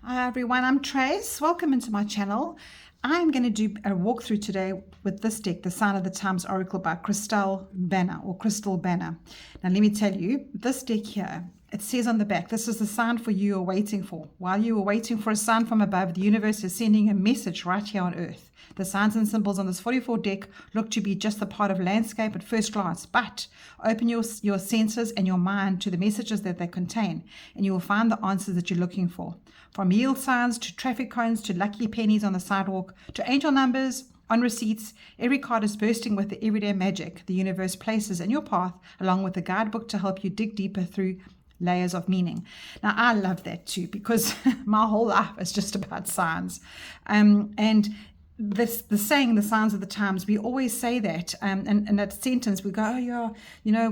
Hi everyone, I'm Trace. Welcome into my channel. I'm going to do a walkthrough today with this deck, the Sign of the Times Oracle by Crystal Banner or Crystal Banner. Now let me tell you, this deck here, it says on the back, this is the sign for you are waiting for. While you are waiting for a sign from above, the universe is sending a message right here on earth. The signs and symbols on this 44 deck look to be just a part of landscape at first glance, but open your senses and your mind to the messages that they contain, and you will find the answers that you're looking for. From yield signs to traffic cones to lucky pennies on the sidewalk to angel numbers on receipts, every card is bursting with the everyday magic the universe places in your path, along with a guidebook to help you dig deeper through layers of meaning. Now, I love that too, because my whole life is just about signs. And the saying, the signs of the times, we always say that, and that sentence we go, oh yeah,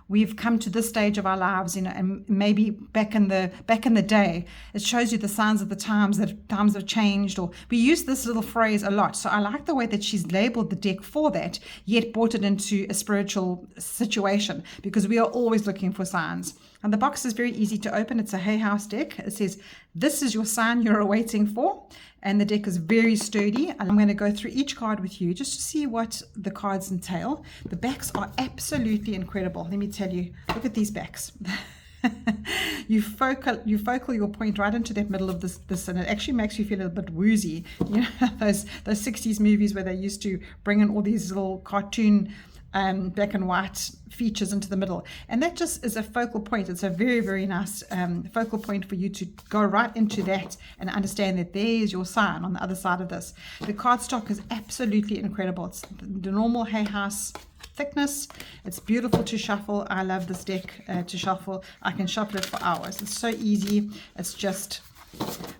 we've come to this stage of our lives, and maybe back in the day, it shows you the signs of the times, that times have changed, or we use this little phrase a lot. So I like the way that she's labeled the deck for that, yet brought it into a spiritual situation, because we are always looking for signs. And the box is very easy to open. It's a Hay House deck. It says, this is your sign you're waiting for. And the deck is very sturdy. And I'm going to go through each card with you just to see what the cards entail. The backs are absolutely incredible. Let me tell you, look at these backs. you focal your point right into that middle of this, and it actually makes you feel a bit woozy. Those 60s movies where they used to bring in all these little cartoon black and white features into the middle, and that just is a focal point. It's a very, very nice focal point for you to go right into that and understand that there's your sign on the other side of this. The cardstock is absolutely incredible. It's the normal Hay House thickness. It's beautiful to shuffle. I love this deck to shuffle. I can shuffle it for hours. It's so easy. It's just,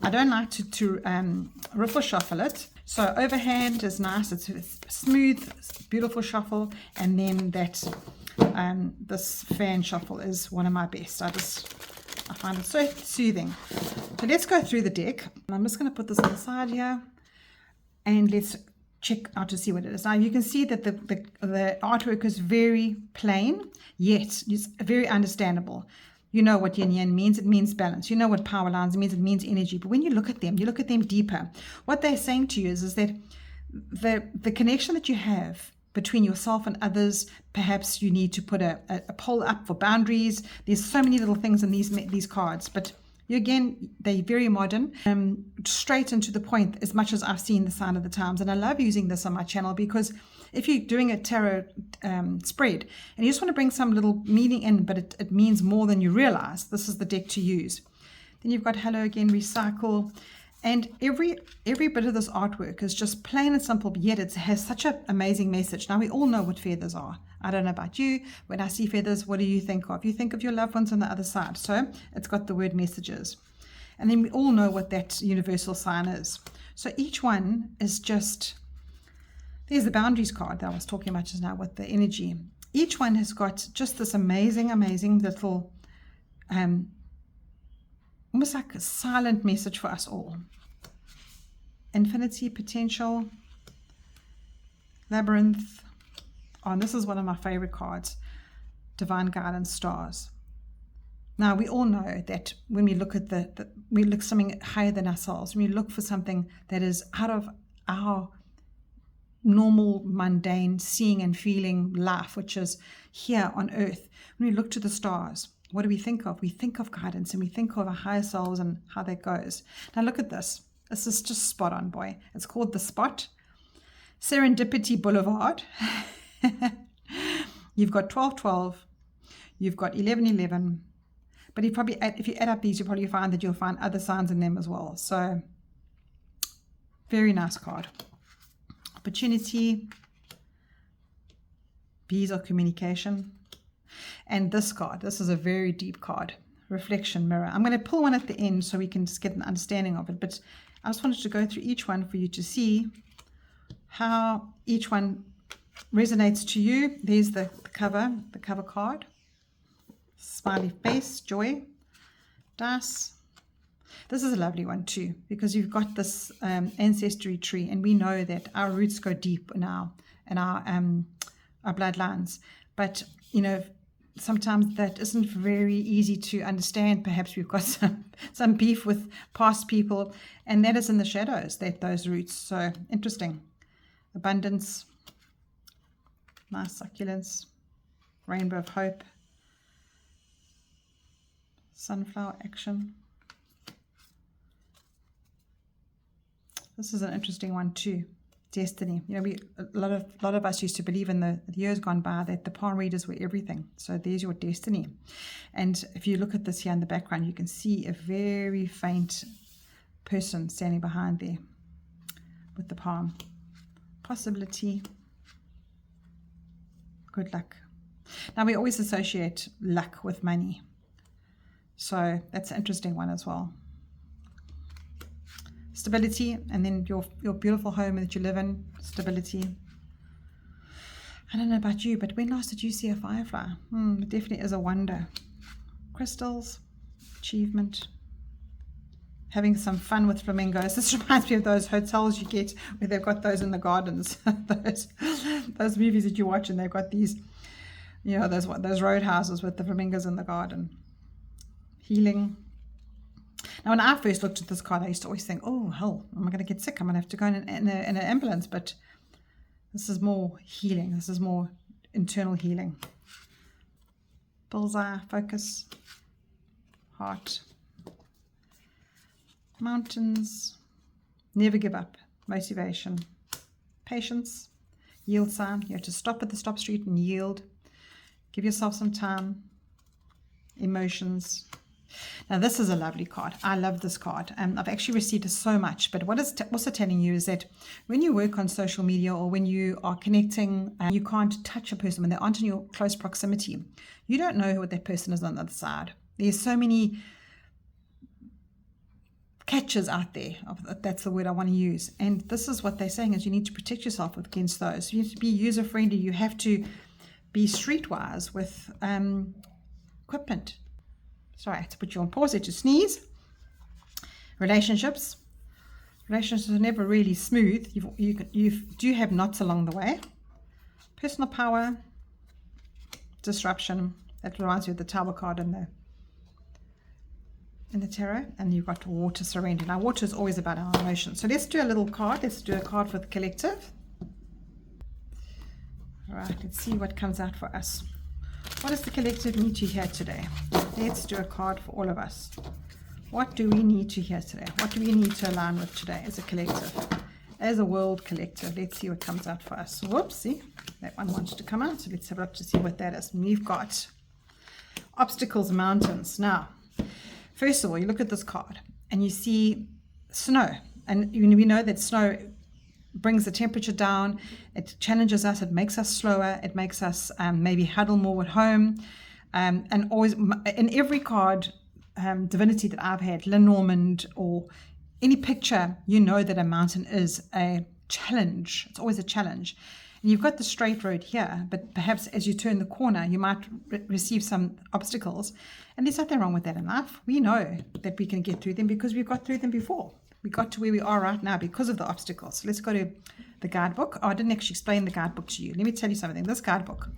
I don't like to riffle shuffle it. So overhand is nice. It's smooth, beautiful shuffle, and then that this fan shuffle is one of my best. I find it so soothing. So let's go through the deck. I'm just going to put this on the side here, and let's check out to see what it is. Now you can see that the artwork is very plain, yet it's very understandable. You know what yin yang means. It means balance. You know what power lines means. It means energy. But when you look at them deeper. What they're saying to you is that the connection that you have between yourself and others, perhaps you need to put a pole up for boundaries. There's so many little things in these cards, but again, they're very modern, straight and to the point, as much as I've seen the Sign of the Times. And I love using this on my channel, because if you're doing a tarot spread and you just want to bring some little meaning in, but it means more than you realize, this is the deck to use. Then you've got Hello Again, Recycle. And every bit of this artwork is just plain and simple, but yet it has such an amazing message. Now, we all know what feathers are. I don't know about you. When I see feathers, what do you think of? You think of your loved ones on the other side. So it's got the word messages. And then we all know what that universal sign is. So each one is just, there's the boundaries card that I was talking about just now with the energy. Each one has got just this amazing, amazing little almost like a silent message for us all. Infinity, potential, labyrinth. Oh, and this is one of my favorite cards, divine guidance, stars. Now, we all know that when we look at we look something higher than ourselves, when we look for something that is out of our normal, mundane seeing and feeling life, which is here on earth, when we look to the stars, what do we think of? We think of guidance, and we think of our higher selves and how that goes. Now look at this. This is just spot on, boy. It's called The Spot. Serendipity Boulevard. You've got 1212. You've got 1111. But if you add up these, you'll probably find that you'll find other signs in them as well. So very nice card. Opportunity. Bees of communication. And this card, this is a very deep card, reflection mirror. I'm going to pull one at the end so we can just get an understanding of it, but I just wanted to go through each one for you to see how each one resonates to you. There's the cover card, smiley face, joy, dice. This is a lovely one too, because you've got this ancestry tree, and we know that our roots go deep in our bloodlines, but sometimes that isn't very easy to understand. Perhaps we've got some beef with past people, and that is in the shadows, those roots. So interesting. Abundance, nice succulents, rainbow of hope, sunflower action. This is an interesting one too. Destiny. You know, a lot of us used to believe in the years gone by that the palm readers were everything. So there's your destiny. And if you look at this here in the background, you can see a very faint person standing behind there with the palm. Possibility. Good luck. Now we always associate luck with money. So that's an interesting one as well. Stability, and then your beautiful home that you live in, stability. I don't know about you, but when last did you see a firefly? It definitely is a wonder. Crystals, achievement, having some fun with flamingos. This reminds me of those hotels you get where they've got those in the gardens. those movies that you watch, and they've got these, you know, those roadhouses with the flamingos in the garden. Healing. Now, when I first looked at this card, I used to always think, oh, hell, am I going to get sick? I'm going to have to go in an ambulance. But this is more healing. This is more internal healing. Bullseye, focus, heart. Mountains, never give up, motivation. Patience, yield sign. You have to stop at the stop street and yield. Give yourself some time. Emotions. Now, this is a lovely card. I love this card. I've actually received it so much. But what it's also telling you is that when you work on social media or when you are connecting, you can't touch a person when they aren't in your close proximity. You don't know what that person is on the other side. There's so many catches out there. That's the word I want to use. And this is what they're saying is you need to protect yourself against those. You have to be user-friendly. You have to be streetwise with equipment. Sorry, I had to put you on pause there to sneeze. Relationships. Relationships are never really smooth. You do have knots along the way. Personal power. Disruption. That reminds you of the Tower card in the tarot. And you've got water, surrender. Now, water is always about our emotions. So let's do a little card. Let's do a card for the collective. All right, let's see what comes out for us. What does the collective need to hear today? Let's do a card for all of us. What do we need to hear today? What do we need to align with today as a collective? As a world collective, let's see what comes out for us. Whoopsie, that one wants to come out. So let's have a look to see what that is. And we've got obstacles, mountains. Now, first of all, you look at this card and you see snow. And we know that snow brings the temperature down, it challenges us, it makes us slower, it makes us maybe huddle more at home. And always, in every card, divinity that I've had, Lenormand or any picture, you know that a mountain is a challenge. It's always a challenge. And you've got the straight road here, but perhaps as you turn the corner, you might receive some obstacles. And there's nothing wrong with that in life. We know that we can get through them because we've got through them before. We got to where we are right now because of the obstacles. So let's go to the guidebook. Oh, I didn't actually explain the guidebook to you. Let me tell you something. This guidebook,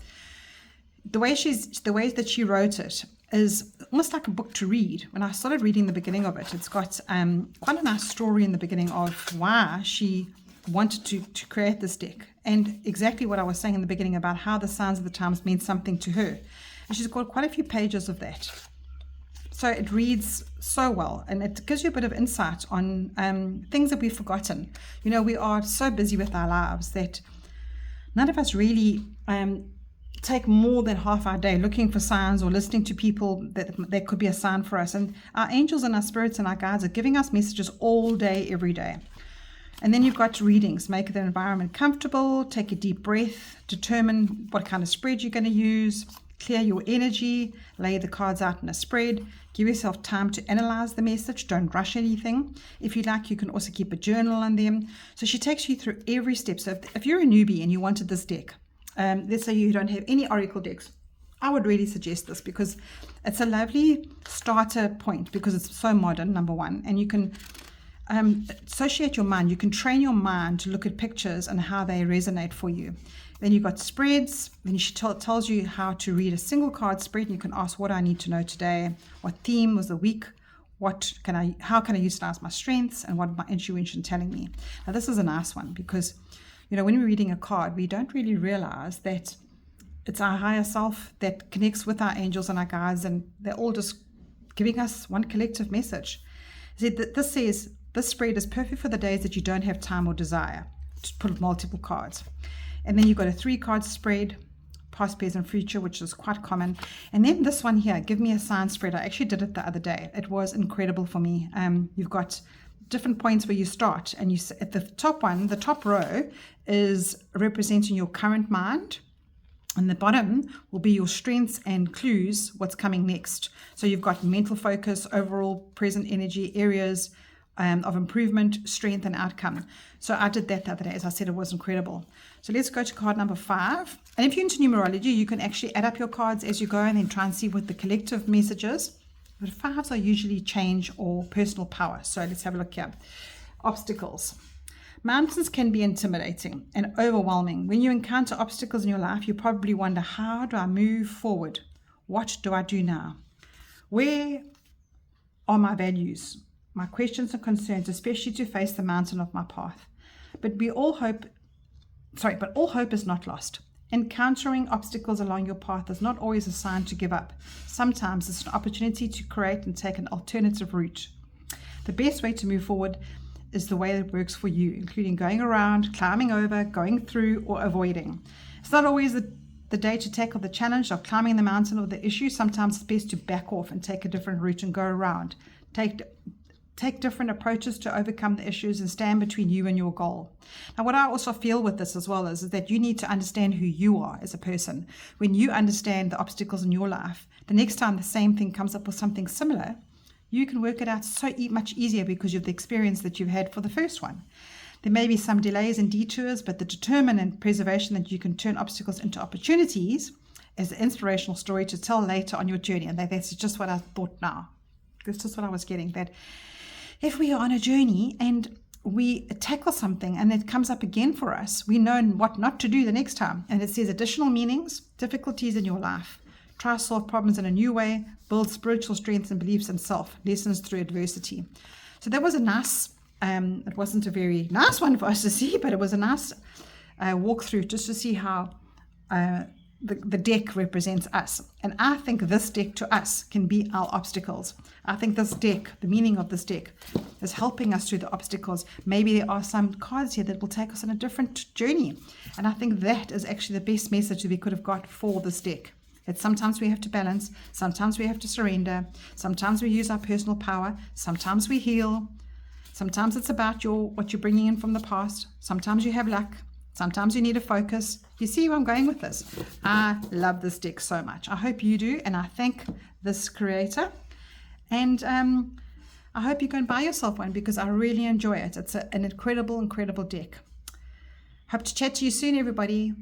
the way that she wrote it is almost like a book to read. When I started reading the beginning of it, it's got quite a nice story in the beginning of why she wanted to create this deck, and exactly what I was saying in the beginning about how the signs of the times mean something to her. And she's got quite a few pages of that. So it reads so well, and it gives you a bit of insight on things that we've forgotten. You know, we are so busy with our lives that none of us really take more than half our day looking for signs or listening to people that could be a sign for us. And our angels and our spirits and our guides are giving us messages all day, every day. And then you've got readings. Make the environment comfortable, take a deep breath, determine what kind of spread you're going to use, clear your energy, lay the cards out in a spread, give yourself time to analyze the message, don't rush anything. If you like, you can also keep a journal on them. So she takes you through every step. So if you're a newbie and you wanted this deck, let's say you don't have any oracle decks, I would really suggest this because it's a lovely starter point because it's so modern, number one, and you can associate your mind. You can train your mind to look at pictures and how they resonate for you. Then you've got spreads. Then she tells you how to read a single card spread. And you can ask, what do I need to know today? What theme was the week? How can I utilize my strengths, and what my intuition telling me? Now, this is a nice one because, when we're reading a card, we don't really realize that it's our higher self that connects with our angels and our guides, and they're all just giving us one collective message. This says, this spread is perfect for the days that you don't have time or desire to put multiple cards. And then you've got a 3-card spread, past, present, future, which is quite common. And then this one here, give me a sign spread. I actually did it the other day. It was incredible for me. You've got different points where you start, and at the top one, the top row is representing your current mind, and the bottom will be your strengths and clues, what's coming next. So you've got mental focus, overall present energy, areas of improvement, strength, and outcome. So I did that the other day. As I said, it was incredible. So let's go to card number 5. And if you're into numerology, you can actually add up your cards as you go and then try and see what the collective message is. But 5s are usually change or personal power. So let's have a look here. Obstacles. Mountains can be intimidating and overwhelming. When you encounter obstacles in your life, you probably wonder, how do I move forward? What do I do now? Where are my values, my questions and concerns, especially to face the mountain of my path? But all hope is not lost. Encountering obstacles along your path is not always a sign to give up. Sometimes it's an opportunity to create and take an alternative route. The best way to move forward is the way that works for you, including going around, climbing over, going through, or avoiding. It's not always the day to tackle the challenge of climbing the mountain or the issue. Sometimes it's best to back off and take a different route and go around. Take different approaches to overcome the issues and stand between you and your goal. Now, what I also feel with this as well is that you need to understand who you are as a person. When you understand the obstacles in your life, the next time the same thing comes up with something similar, you can work it out so much easier because of the experience that you've had for the first one. There may be some delays and detours, but the determination and preservation that you can turn obstacles into opportunities is an inspirational story to tell later on your journey. And that's just what I thought now. That's just what I was getting, that if we are on a journey and we tackle something and it comes up again for us, we know what not to do the next time. And it says additional meanings, difficulties in your life. Try to solve problems in a new way, build spiritual strengths and beliefs in self, lessons through adversity. So that was a nice, it wasn't a very nice one for us to see, but it was a nice walkthrough just to see how the deck represents us. And I think this deck to us can be our obstacles. I think this deck, the meaning of this deck, is helping us through the obstacles. Maybe there are some cards here that will take us on a different journey. And I think that is actually the best message that we could have got for this deck. That sometimes we have to balance, sometimes we have to surrender, sometimes we use our personal power, sometimes we heal, sometimes it's about what you're bringing in from the past, sometimes you have luck, sometimes you need a focus. You see where I'm going with this? I love this deck so much. I hope you do, and I thank this creator. And I hope you go and buy yourself one because I really enjoy it. It's an incredible, incredible deck. Hope to chat to you soon, everybody.